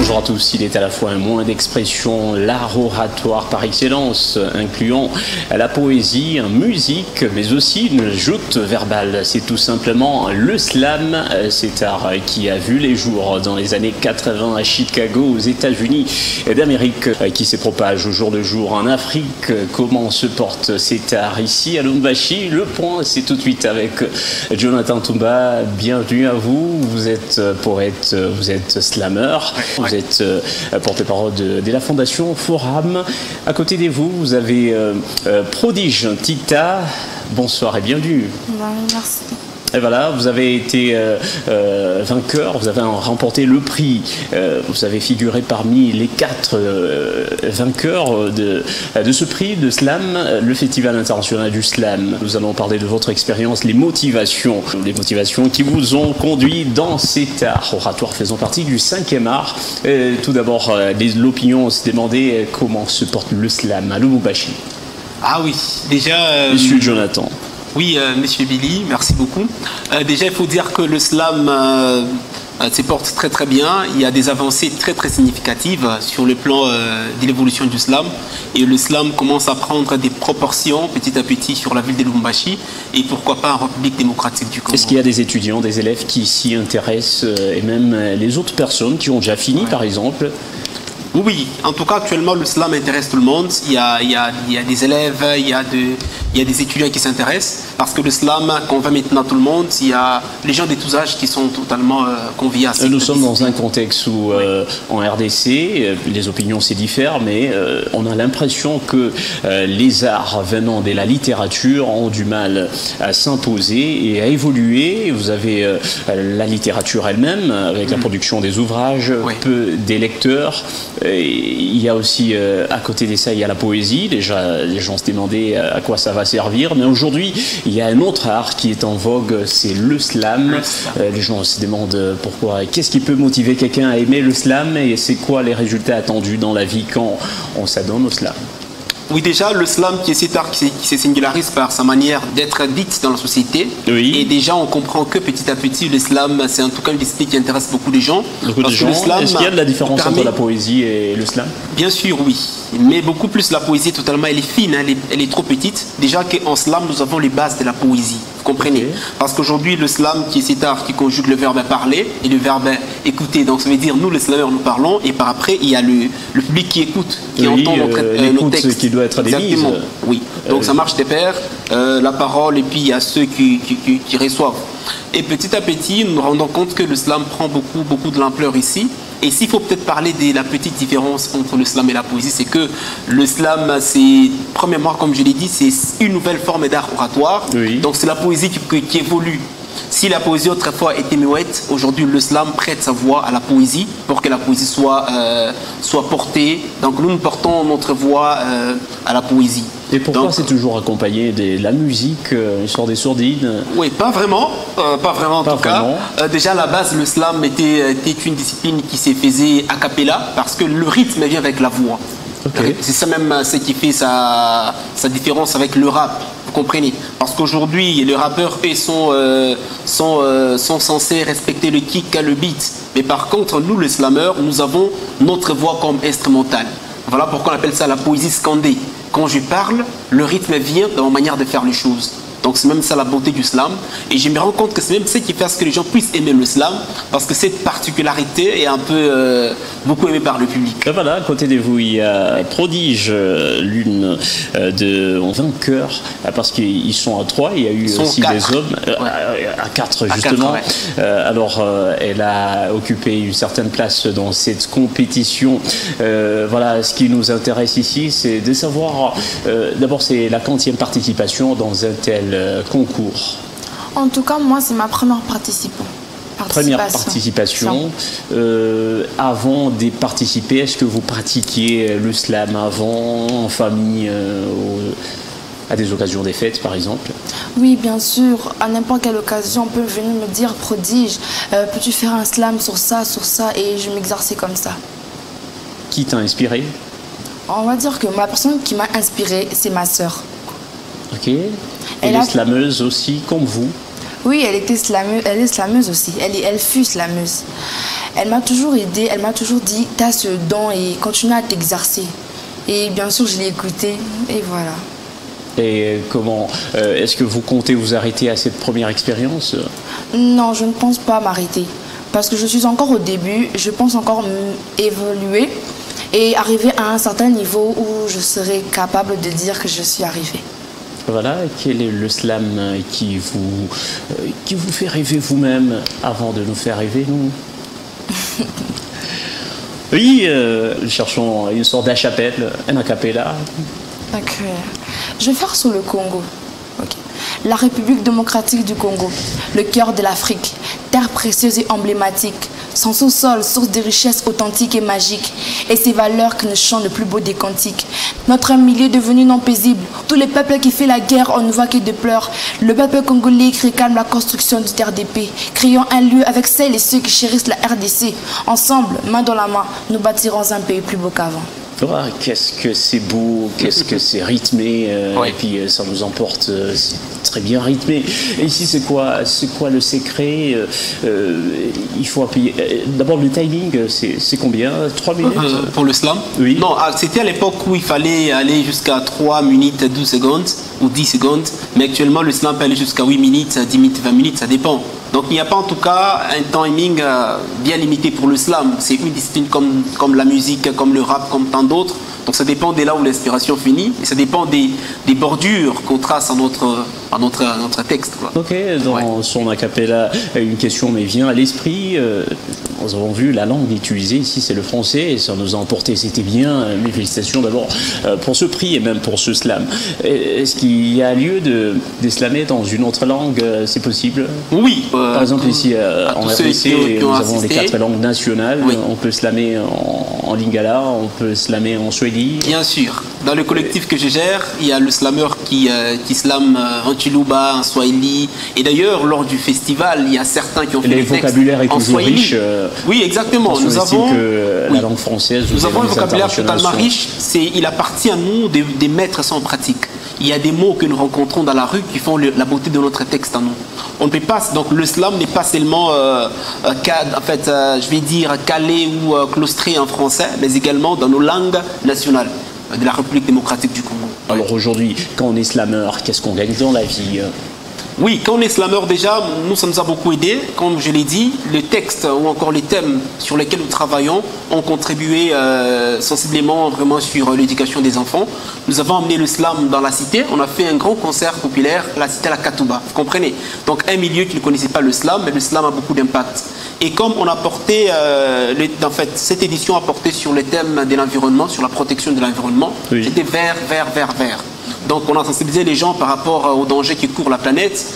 Bonjour à tous, il est à la fois un moyen d'expression, l'art oratoire par excellence, incluant la poésie, musique, mais aussi une joute verbale. C'est tout simplement le slam, cet art qui a vu les jours dans les années 80 à Chicago, aux États-Unis d'Amérique, qui se propage au jour le jour en Afrique. Comment se porte cet art ici à Lubumbashi? Le point, c'est tout de suite avec Jonathan Tumba. Bienvenue à vous. Vous êtes poète, vous êtes slammer, vous êtes porte-parole de la Fondation Forum. À côté de vous, vous avez Prodige Tita. Bonsoir et bienvenue. Merci. Et voilà, vous avez été vainqueur, vous avez remporté le prix, vous avez figuré parmi les 4 vainqueurs de ce prix de slam, le Festival international du slam. Nous allons parler de votre expérience, les motivations qui vous ont conduit dans cet art oratoire faisant partie du 5e art. Tout d'abord, l'opinion se demandait comment se porte le slam à Lubumbashi. Ah oui, déjà... Monsieur Jonathan. Oui, monsieur Billy, merci beaucoup. Déjà, il faut dire que le slam se porte très très bien. Il y a des avancées très très significatives sur le plan de l'évolution du slam. Et le slam commence à prendre des proportions petit à petit sur la ville de Lubumbashi et pourquoi pas en République démocratique du Congo. Est-ce qu'il y a des étudiants, des élèves qui s'y intéressent et même les autres personnes qui ont déjà fini par exemple? Oui, en tout cas, actuellement, le slam intéresse tout le monde. Il y a des élèves, il y a des étudiants qui s'intéressent. Parce que le slam convainc maintenant tout le monde. Il y a les gens de tous âges qui sont totalement conviés à ça. Nous sommes dans un contexte où, en RDC, les opinions se diffèrent, mais on a l'impression que les arts venant de la littérature ont du mal à s'imposer et à évoluer. Vous avez la littérature elle-même, avec la production des ouvrages, peu des lecteurs. Il y a aussi, à côté de ça, il y a la poésie. Déjà, les gens se demandaient à quoi ça va servir. Mais aujourd'hui, il y a un autre art qui est en vogue, c'est le slam. Les gens se demandent pourquoi. Qu'est-ce qui peut motiver quelqu'un à aimer le slam et c'est quoi les résultats attendus dans la vie quand on s'adonne au slam? Oui, déjà, le slam qui est cet art qui se singularise par sa manière d'être dite dans la société. Oui. Et déjà, on comprend que petit à petit, le slam, c'est en tout cas une discipline qui intéresse beaucoup de gens. Est-ce qu'il y a de la différence entre la poésie et le slam? Bien sûr, oui. Mais beaucoup plus la poésie, totalement, elle est fine, elle est trop petite. Déjà qu'en slam, nous avons les bases de la poésie. Vous comprenez? Parce qu'aujourd'hui, le slam, qui est cet art qui conjugue le verbe parler et le verbe écouter. Donc, ça veut dire, nous, les slammers, nous parlons. Et par après, il y a le public qui écoute, qui entend nos textes. Qui doit être exactement. Oui. Donc, ça marche de pair. La parole, et puis il y a ceux qui reçoivent. Et petit à petit, nous nous rendons compte que le slam prend beaucoup de l'ampleur ici. Et s'il faut peut-être parler de la petite différence entre le slam et la poésie, c'est que le slam, c'est, premièrement, comme je l'ai dit, c'est une nouvelle forme d'art oratoire. Oui. Donc c'est la poésie qui évolue. Si la poésie autrefois était muette, aujourd'hui le slam prête sa voix à la poésie pour que la poésie soit portée. Donc nous portons notre voix à la poésie. Et pourquoi c'est toujours accompagné de la musique, une sorte des sourdines? Oui, pas vraiment en tout cas. Déjà à la base, le slam était une discipline qui se faisait a cappella parce que le rythme vient avec la voix. Okay. C'est ça même ce qui fait sa différence avec le rap. Vous comprenez? Parce qu'aujourd'hui, les rappeurs, eux, sont censés respecter le kick, le beat. Mais par contre, nous, les slammers, nous avons notre voix comme instrumentale. Voilà pourquoi on appelle ça la poésie scandée. Quand je parle, le rythme vient dans ma manière de faire les choses. Donc c'est même ça la beauté du slam. Et je me rends compte que c'est même ce qui fait que les gens puissent aimer le slam, parce que cette particularité est un peu beaucoup aimée par le public. Et voilà, à côté de vous, il y a Prodige, l'une de vainqueurs, parce qu'ils sont à 3, il y a eu aussi 4. Des hommes, à 4 justement. 4, ouais. Alors elle a occupé une certaine place dans cette compétition. Voilà, ce qui nous intéresse ici, c'est de savoir, d'abord c'est la 40e participation dans un tel concours. En tout cas, moi, c'est ma première participation. Première participation. Avant de participer, est-ce que vous pratiquiez le slam avant, en famille, à des occasions des fêtes, par exemple? Oui, bien sûr. À n'importe quelle occasion, on peut venir me dire, Prodige, peux-tu faire un slam sur ça, et je m'exerçais comme ça. Qui t'a inspiré? On va dire que la personne qui m'a inspirée, c'est ma sœur. Ok. Elle est slameuse aussi, comme vous? Oui, elle était slameuse, elle est slameuse aussi. Elle fut slameuse. Elle m'a toujours aidée, elle m'a toujours dit, t'as ce don et continue à t'exercer. Et bien sûr, je l'ai écoutée et voilà. Et comment est-ce que vous comptez vous arrêter à cette première expérience? Non, je ne pense pas m'arrêter. Parce que je suis encore au début, je pense encore évoluer et arriver à un certain niveau où je serai capable de dire que je suis arrivée. Voilà, quel est le slam qui vous fait rêver vous-même avant de nous faire rêver, nous? Oui, cherchons une sorte d'achapelle, un acapella. Ok. Je vais faire sur le Congo. Okay. La République démocratique du Congo, le cœur de l'Afrique, terre précieuse et emblématique, son sous-sol, source de richesses authentiques et magiques, et ses valeurs que nous chante le plus beau des cantiques. Notre milieu devenu non paisible, tous les peuples qui font la guerre, on ne voit que de pleurs. Le peuple congolais qui réclame la construction du terre d'épée, créant un lieu avec celles et ceux qui chérissent la RDC. Ensemble, main dans la main, nous bâtirons un pays plus beau qu'avant. Ah, qu'est-ce que c'est beau, qu'est-ce que c'est rythmé, et puis ça nous emporte, c'est très bien rythmé. Et ici, c'est quoi le secret? Il faut appuyer. D'abord, le timing, c'est combien? 3 minutes pour le slam? Oui. Non, c'était à l'époque où il fallait aller jusqu'à 3 minutes 12 secondes ou 10 secondes, mais actuellement, le slam peut aller jusqu'à 8 minutes, 10 minutes, 20 minutes, ça dépend. Donc il n'y a pas en tout cas un timing bien limité pour le slam. C'est une discipline comme la musique, comme le rap, comme tant d'autres. Donc ça dépend de là où l'inspiration finit et ça dépend des bordures qu'on trace à notre texte, quoi. Ok, dans son acapella, une question me vient à l'esprit. Nous avons vu la langue utilisée ici, c'est le français, et ça nous a emporté, c'était bien. Mes félicitations d'abord pour ce prix et même pour ce slam. Est-ce qu'il y a lieu de slammer dans une autre langue? C'est possible? Oui. Par exemple, ici en RDC, nous avons les 4 langues nationales. Oui. On peut slammer en lingala, on peut slammer en swahili. Bien sûr. Dans le collectif que je gère, il y a le slameur qui slame en Chiluba, en swahili. Et d'ailleurs, lors du festival, il y a certains qui ont fait des textes en swahili. Le vocabulaire est toujours riche. Oui, exactement. Nous avons que la langue française. Nous avons un vocabulaire totalement riche. Il appartient à nous de mettre ça en pratique. Il y a des mots que nous rencontrons dans la rue qui font la beauté de notre texte à nous. On ne peut pas, donc le slam n'est pas seulement, je vais dire, calé ou claustré en français, mais également dans nos langues nationales de la République démocratique du Congo. Alors aujourd'hui, quand on est slameur, qu'est-ce qu'on gagne dans la vie? Oui, quand on est slameur déjà, nous, ça nous a beaucoup aidé. Comme je l'ai dit, les textes ou encore les thèmes sur lesquels nous travaillons ont contribué sensiblement vraiment sur l'éducation des enfants. Nous avons emmené le slam dans la cité. On a fait un grand concert populaire, la cité La Katouba. Vous comprenez? Donc un milieu qui ne connaissait pas le slam, mais le slam a beaucoup d'impact. Et comme on a porté, cette édition a porté sur le thème de l'environnement, sur la protection de l'environnement, oui. C'était vert, vert, vert, vert. Donc on a sensibilisé les gens par rapport aux dangers qui courent la planète,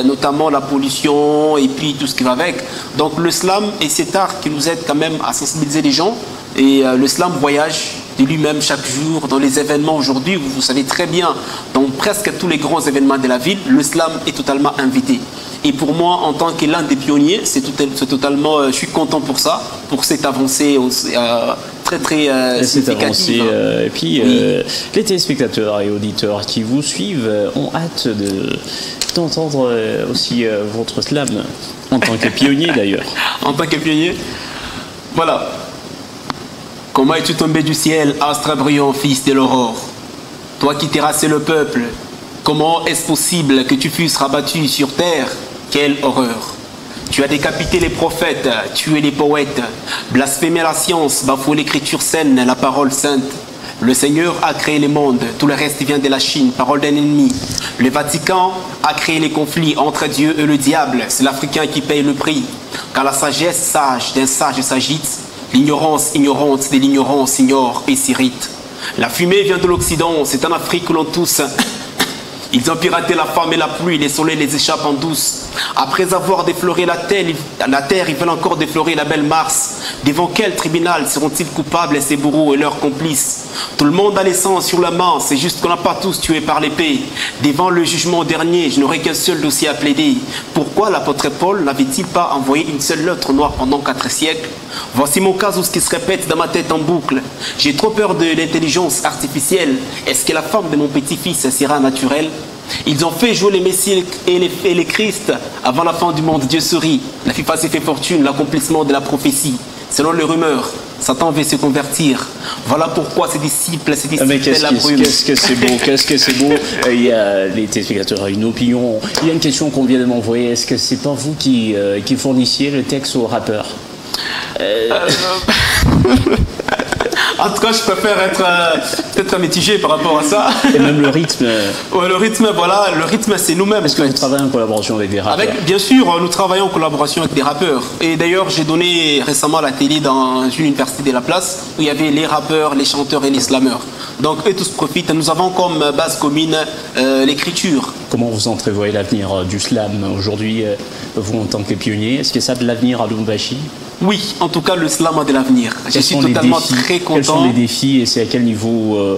notamment la pollution et puis tout ce qui va avec. Donc le slam est cet art qui nous aide quand même à sensibiliser les gens. Et le slam voyage de lui-même chaque jour dans les événements aujourd'hui. Vous savez très bien, dans presque tous les grands événements de la ville, le slam est totalement invité. Et pour moi, en tant que l'un des pionniers, c'est totalement, je suis content pour ça, pour cette avancée très très significative. Et puis, les téléspectateurs et auditeurs qui vous suivent ont hâte d'entendre aussi votre slam, en tant que pionnier d'ailleurs. En tant que pionnier, voilà. Comment es-tu tombé du ciel, astre brillant, fils de l'aurore? Toi qui terrassais le peuple, comment est-ce possible que tu fusses rabattu sur terre? Quelle horreur! Tu as décapité les prophètes, tué les poètes, blasphémé la science, bafoué l'écriture saine, la parole sainte. Le Seigneur a créé les mondes, tout le reste vient de la Chine, parole d'un ennemi. Le Vatican a créé les conflits entre Dieu et le diable, c'est l'Africain qui paye le prix. Car la sagesse sage d'un sage s'agite, l'ignorance ignorante de l'ignorance ignore et s'irrite. La fumée vient de l'Occident, c'est en Afrique que l'on tousse. Ils ont piraté la femme et la pluie, les soleils les échappent en douce. Après avoir défloré la terre, ils veulent encore déflorer la belle Mars. Devant quel tribunal seront-ils coupables, ces bourreaux et leurs complices? Tout le monde a les sangs sur la main, c'est juste qu'on n'a pas tous tué par l'épée. Devant le jugement dernier, je n'aurai qu'un seul dossier à plaider. Pourquoi l'apôtre Paul n'avait-il pas envoyé une seule lettre noire pendant 4 siècles? Voici mon cas où ce qui se répète dans ma tête en boucle. J'ai trop peur de l'intelligence artificielle. Est-ce que la femme de mon petit-fils sera naturelle? Ils ont fait jouer les Messies et les Christ avant la fin du monde. Dieu sourit. La FIFA s'est fait fortune, l'accomplissement de la prophétie. Selon les rumeurs, Satan veut se convertir. Voilà pourquoi ses disciples la brume. Qu'est-ce que c'est beau, qu'est-ce que c'est beau. Il y a les téléspectateurs, une opinion. Il y a une question qu'on vient de m'envoyer. Est-ce que c'est pas vous qui fournissiez le texte aux rappeurs? En tout cas, je préfère être peut-être mitigé par rapport à ça. Et même le rythme. Ouais, le rythme, voilà, le rythme, c'est nous-mêmes. Est-ce que vous travaillez en collaboration avec des rappeurs? Bien sûr, nous travaillons en collaboration avec des rappeurs. Et d'ailleurs, j'ai donné récemment à la télé dans une université de la place où il y avait les rappeurs, les chanteurs et les slameurs. Donc, eux tous profitent. Nous avons comme base commune l'écriture. Comment vous entrevoyez l'avenir du slam aujourd'hui, vous en tant que pionnier? Est-ce que ça a de l'avenir à Lubumbashi? Oui, en tout cas, le slam a de l'avenir. Je suis totalement très content. Quels sont les défis et c'est à quel niveau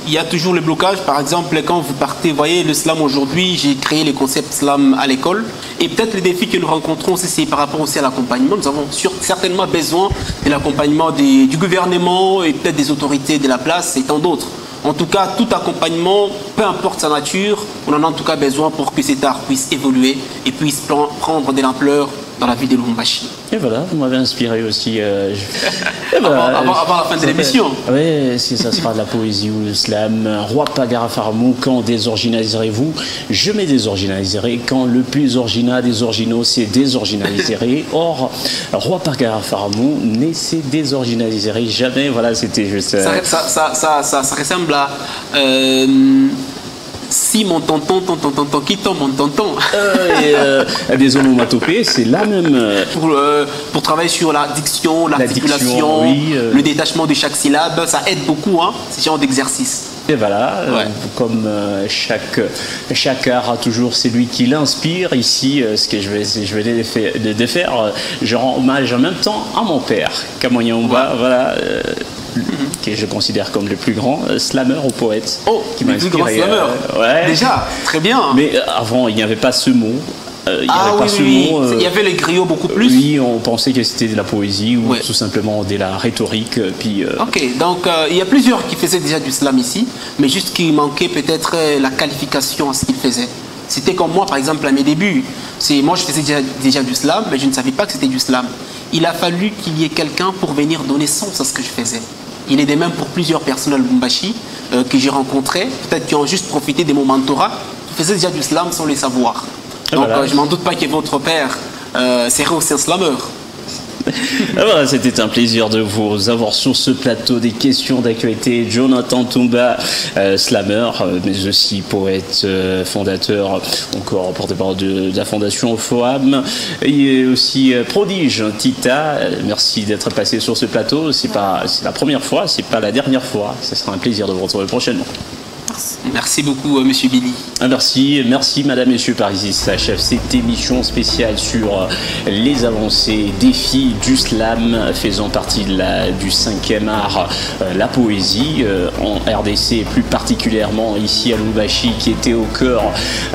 Il y a toujours le blocage. Par exemple, quand vous partez, vous voyez, le slam aujourd'hui, j'ai créé les concepts slam à l'école. Et peut-être les défis que nous rencontrons, c'est par rapport aussi à l'accompagnement. Nous avons certainement besoin de l'accompagnement du gouvernement et peut-être des autorités de la place et tant d'autres. En tout cas, tout accompagnement, peu importe sa nature, on en a en tout cas besoin pour que cet art puisse évoluer et puisse prendre de l'ampleur dans la vie de Lubumbashi. Et voilà, vous m'avez inspiré aussi. Avant la fin de l'émission. Oui, si ça sera de la poésie ou le slam. Roi Pagara Faramou, quand désorginaliserez-vous? Je me désorginaliserai quand le plus original des originaux s'est désorginalisé. Or, Roi Pagara Faramou ne s'est désorginaliserait jamais. Voilà, c'était juste... Ça ressemble à... Si mon tonton, qui tombe mon tonton. Des onomatopées, c'est là même. Pour travailler sur la diction, l'articulation, oui, le détachement de chaque syllabe, ça aide beaucoup, hein, ce genre d'exercice. Et voilà, comme chaque art a toujours celui qui l'inspire. Ici, ce que je vais faire, je rends hommage en même temps à mon père, Kamonya-Umba, voilà. Que je considère comme le plus grand slammer ou poète. Oh, qui m'a inspiré. Le plus grand slammer. Ouais. Déjà, très bien. Mais avant, il n'y avait pas ce mot. Il y avait les griots beaucoup plus. Oui, on pensait que c'était de la poésie ou tout simplement de la rhétorique. Puis, Ok, donc il y a plusieurs qui faisaient déjà du slam ici, mais juste qu'il manquait peut-être la qualification à ce qu'ils faisaient. C'était comme moi, par exemple, à mes débuts. Moi, je faisais déjà du slam, mais je ne savais pas que c'était du slam. Il a fallu qu'il y ait quelqu'un pour venir donner sens à ce que je faisais. Il est de même pour plusieurs personnes à Lubumbashi que j'ai rencontrées, peut-être qui ont juste profité de mon mentorat, qui faisaient déjà du slam sans le savoir. Donc je ne m'en doute pas que votre père serait aussi un slameur. Voilà, c'était un plaisir de vous avoir sur ce plateau des questions d'actualité. Jonathan Tumba, slammer, mais aussi poète, fondateur, encore porte-parole de la fondation FOAM, et aussi prodige, Tita. Merci d'être passé sur ce plateau. C'est la première fois, c'est pas la dernière fois. Ce sera un plaisir de vous retrouver prochainement. Merci beaucoup, Monsieur Billy. Merci, Madame, Messieurs Parisis. Ça achève cette émission spéciale sur les avancées, défis du slam, faisant partie du 5e art, la poésie, en RDC, plus particulièrement ici à Lubumbashi, qui était au cœur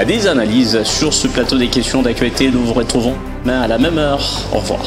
des analyses sur ce plateau des questions d'actualité. Nous vous retrouvons à la même heure. Au revoir.